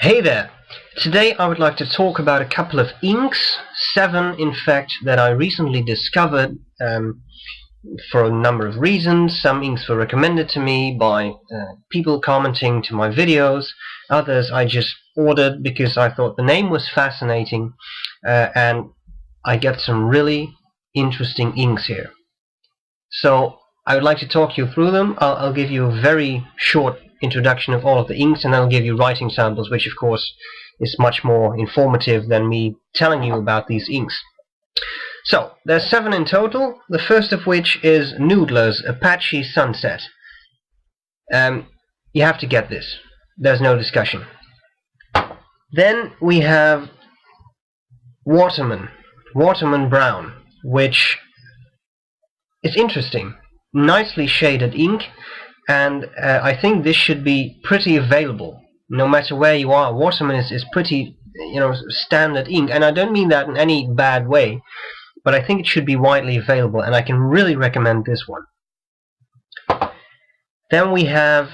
Hey there! Today I would like to talk about a couple of inks, 7 in fact, that I recently discovered for a number of reasons. Some inks were recommended to me by people commenting to my videos, others I just ordered because I thought the name was fascinating, and I get some really interesting inks here. So I would like to talk you through them. I'll give you a very short introduction of all of the inks, and I'll give you writing samples, which of course is much more informative than me telling you about these inks. So there's 7 in total, the first of which is Noodler's Apache Sunset. You have to get this, there's no discussion. Then we have Waterman Brown, which is interesting, nicely shaded ink. And I think this should be pretty available no matter where you are. Waterman is pretty, standard ink, and I don't mean that in any bad way, but I think it should be widely available, and I can really recommend this one. Then we have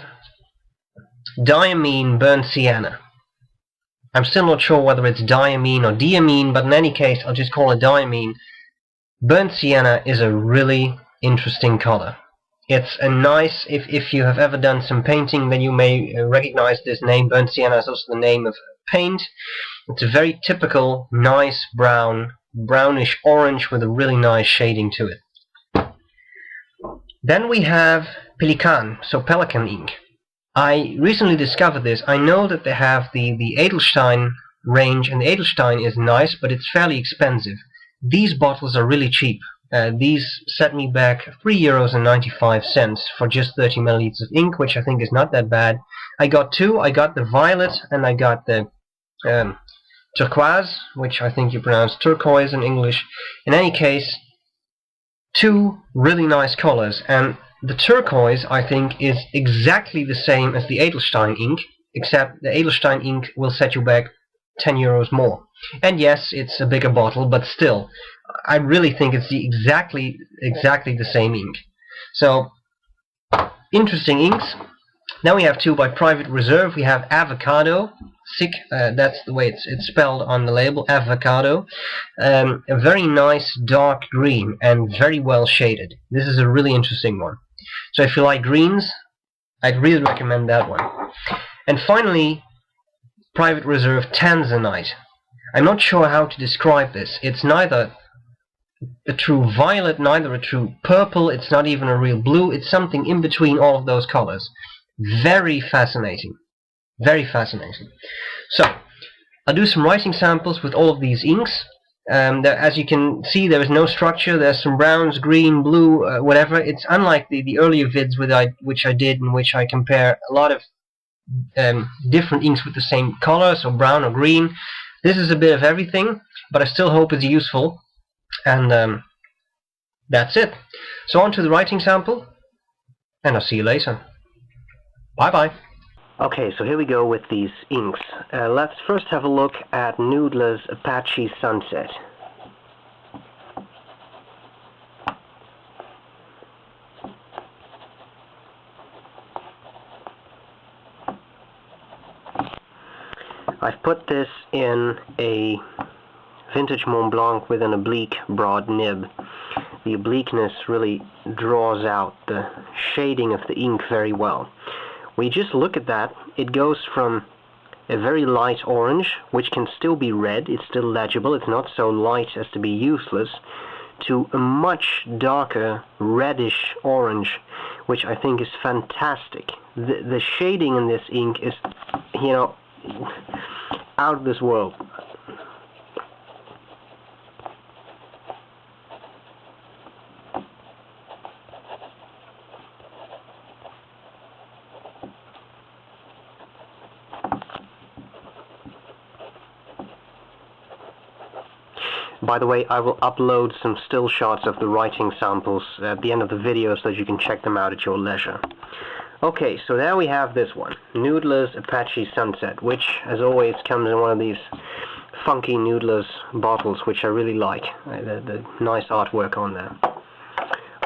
Diamine Burnt Sienna. I'm still not sure whether it's Diamine or Diamine, but in any case I'll just call it Diamine. Burnt Sienna is a really interesting color. It's a nice, if you have ever done some painting, then you may recognize this name. Burnt Sienna is also the name of paint. It's a very typical, nice brown, brownish orange with a really nice shading to it. Then we have Pelikan ink. I recently discovered this. I know that they have the Edelstein range, and the Edelstein is nice, but it's fairly expensive. These bottles are really cheap. These set me back €3.95 for just 30 milliliters of ink, which I think is not that bad. I got 2. I got the violet and I got the turquoise, which I think you pronounce turquoise in English. In any case, 2 really nice colors, and the turquoise I think is exactly the same as the Edelstein ink, except the Edelstein ink will set you back €10 more. And yes, it's a bigger bottle, but still, I really think it's exactly the same ink. So, interesting inks. Then we have 2 by Private Reserve. We have Avocado. That's the way it's spelled on the label, Avocado. A very nice dark green and very well shaded. This is a really interesting one. So if you like greens, I'd really recommend that one. And finally, Private Reserve Tanzanite. I'm not sure how to describe this. It's neither a true violet, neither a true purple, it's not even a real blue, it's something in between all of those colors. Very fascinating. Very fascinating. So, I'll do some writing samples with all of these inks. As you can see, there is no structure. There's some browns, green, blue, whatever. It's unlike the earlier vids which I did, in which I compare a lot of different inks with the same color, so brown or green. This is a bit of everything, but I still hope it's useful. And that's it. So on to the writing sample, and I'll see you later. Bye bye. Okay, so here we go with these inks. Let's first have a look at Noodler's Apache Sunset. I've put this in a vintage Mont Blanc with an oblique broad nib. The obliqueness really draws out the shading of the ink very well. When you just look at that, it goes from a very light orange, which can still be read, it's still legible, it's not so light as to be useless, to a much darker reddish orange, which I think is fantastic. The shading in this ink is, out of this world. By the way, I will upload some still shots of the writing samples at the end of the video so that you can check them out at your leisure. Okay, so there we have this one, Noodler's Apache Sunset, which, as always, comes in one of these funky Noodler's bottles, which I really like. The nice artwork on there.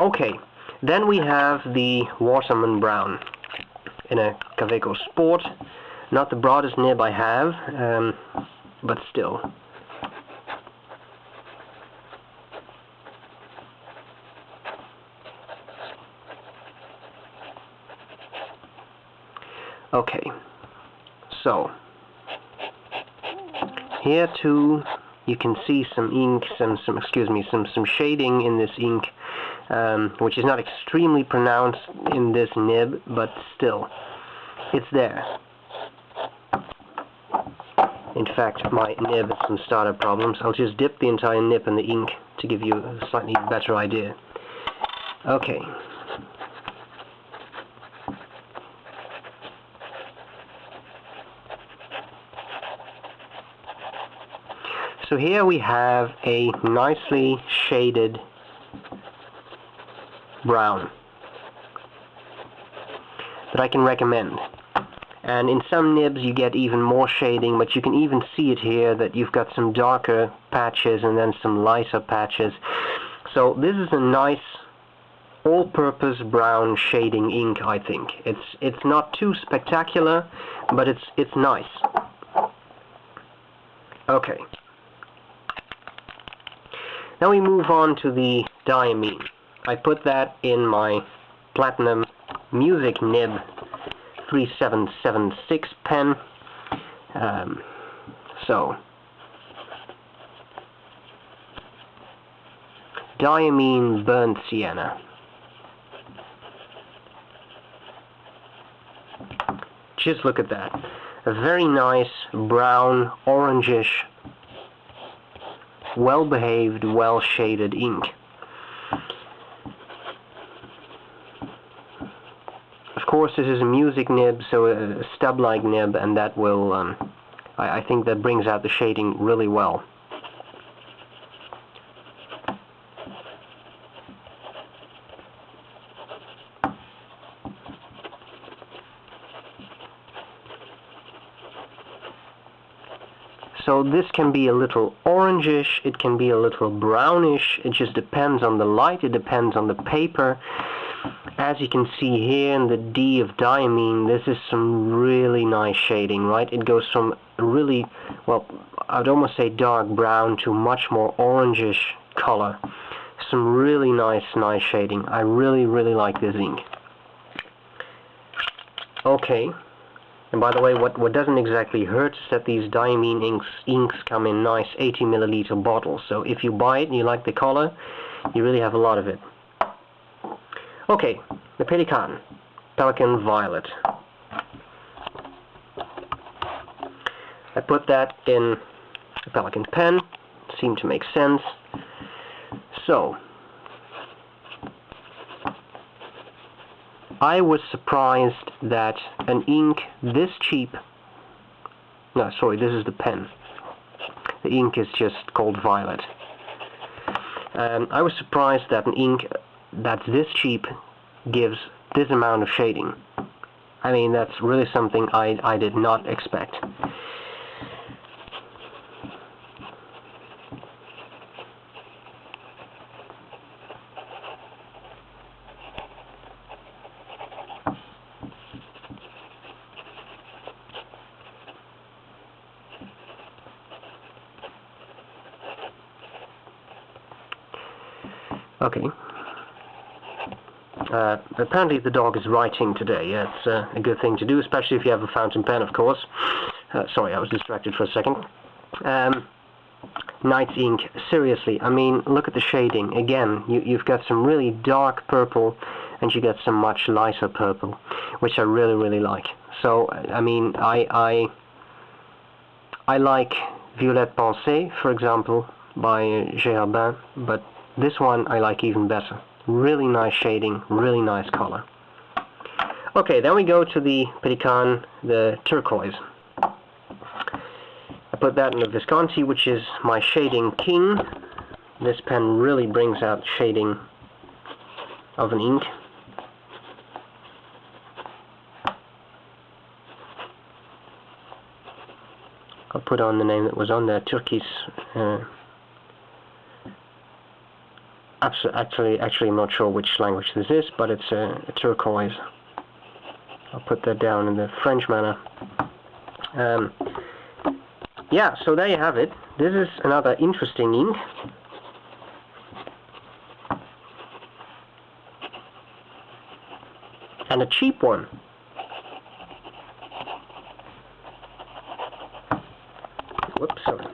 Okay, then we have the Waterman Brown in a Caveco Sport. Not the broadest nib I have, but still. Okay, so here too you can see some ink, some shading in this ink, which is not extremely pronounced in this nib, but still, it's there. In fact, my nib has some startup problems. I'll just dip the entire nib in the ink to give you a slightly better idea. Okay. So here we have a nicely shaded brown that I can recommend. And in some nibs you get even more shading, but you can even see it here that you've got some darker patches and then some lighter patches. So this is a nice all-purpose brown shading ink, I think. It's not too spectacular, but it's nice. Okay. Now we move on to the Diamine. I put that in my Platinum Music Nib 3776 pen. So Diamine Burnt Sienna. Just look at that. A very nice brown, orangish, well-behaved, well-shaded ink. Of course, this is a music nib, so a stub-like nib, and that will, I think that brings out the shading really well. So this can be a little orangish, it can be a little brownish, it just depends on the light, it depends on the paper. As you can see here in the D of Diamine, this is some really nice shading, right? It goes from really, well, I'd almost say dark brown to much more orangish color. Some really nice shading. I really like this ink. Okay. And by the way, what doesn't exactly hurt is that these Diamine inks come in nice 80 milliliter bottles. So if you buy it and you like the color, you really have a lot of it. Okay, the Pelikan Violet. I put that in a Pelikan pen. Seemed to make sense. So I was surprised that an ink this cheap, no, sorry, this is the pen. The ink is just called Violet. I was surprised that an ink that's this cheap gives this amount of shading. I mean, that's really something I did not expect. Okay. Apparently the dog is writing today. Yeah, it's a good thing to do, especially if you have a fountain pen, of course. Sorry, I was distracted for a second. Night ink, seriously, I mean, look at the shading. Again, you've got some really dark purple, and you get some much lighter purple, which I really like. So, I mean, I like Violet Pensée, for example, by Gérardin, but this one I like even better. Really nice shading, really nice color. Okay, then we go to the Pelikan, the Turquoise. I put that in the Visconti, which is my shading king. This pen really brings out shading of an ink. I'll put on the name that was on there, Turquoise. Actually, I'm not sure which language this is, but it's a turquoise. I'll put that down in the French manner. Yeah, so there you have it. This is another interesting ink. And a cheap one. Whoops, sorry.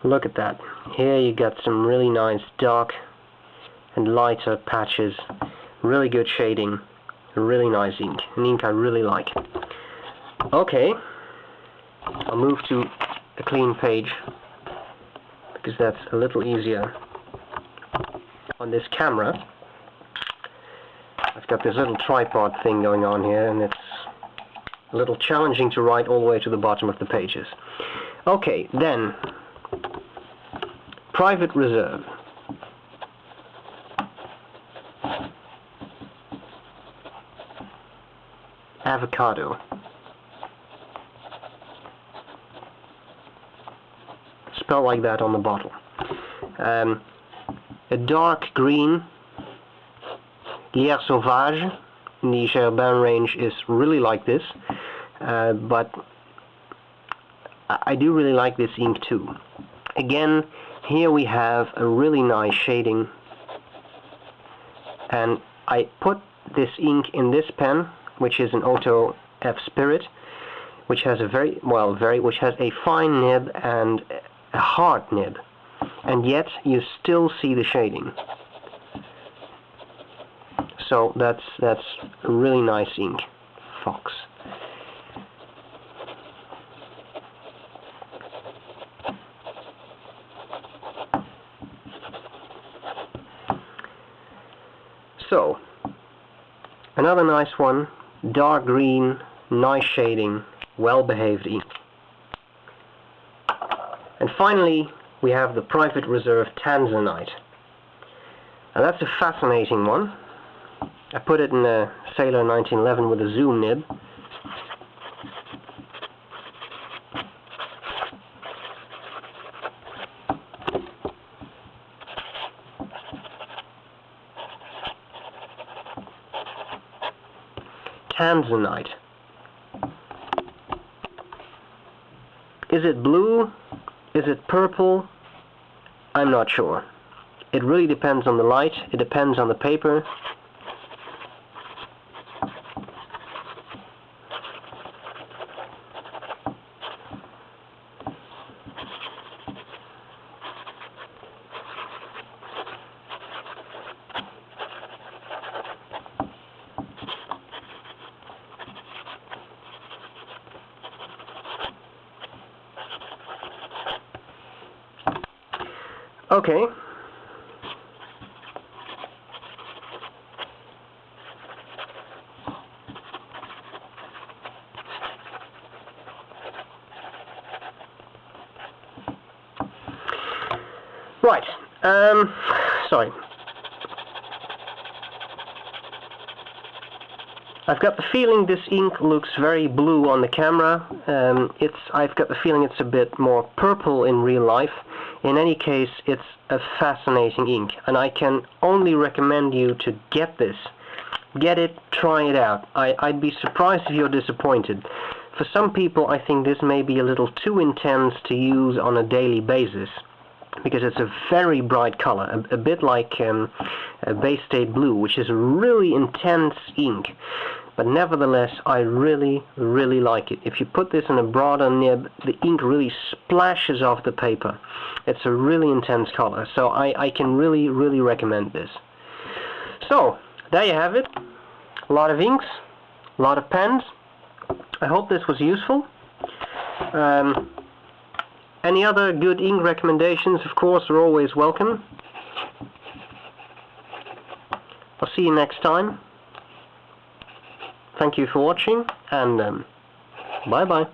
Look at that. Here you got some really nice dark and lighter patches. Really good shading. Really nice ink. An ink I really like. Okay. I'll move to a clean page because that's a little easier on this camera. I've got this little tripod thing going on here, and it's a little challenging to write all the way to the bottom of the pages. Okay, then Private Reserve. Avocado. Spelled like that on the bottle. A dark green Lierre Sauvage in the Gerbin range is really like this, but I do really like this ink too. Again, here we have a really nice shading, and I put this ink in this pen, which is an Auto F Spirit, which has a which has a fine nib and a hard nib, and yet you still see the shading. So that's a really nice ink, Fox. So another nice one, dark green, nice shading, well-behaved ink. And finally, we have the Private Reserve Tanzanite. And that's a fascinating one. I put it in a Sailor 1911 with a zoom nib. Tanzanite. Is it blue? Is it purple? I'm not sure. It really depends on the light. It depends on the paper. Okay. Right. Sorry. I've got the feeling this ink looks very blue on the camera. I've got the feeling it's a bit more purple in real life. In any case, it's a fascinating ink, and I can only recommend you to get this. Get it, try it out. I'd be surprised if you're disappointed. For some people, I think this may be a little too intense to use on a daily basis, because it's a very bright color, a bit like a Bay State Blue, which is a really intense ink. But nevertheless, I really, really like it. If you put this in a broader nib, the ink really splashes off the paper. It's a really intense color, so I can really, really recommend this. So, there you have it. A lot of inks, a lot of pens. I hope this was useful. Any other good ink recommendations, of course, are always welcome. I'll see you next time. Thank you for watching, and bye-bye.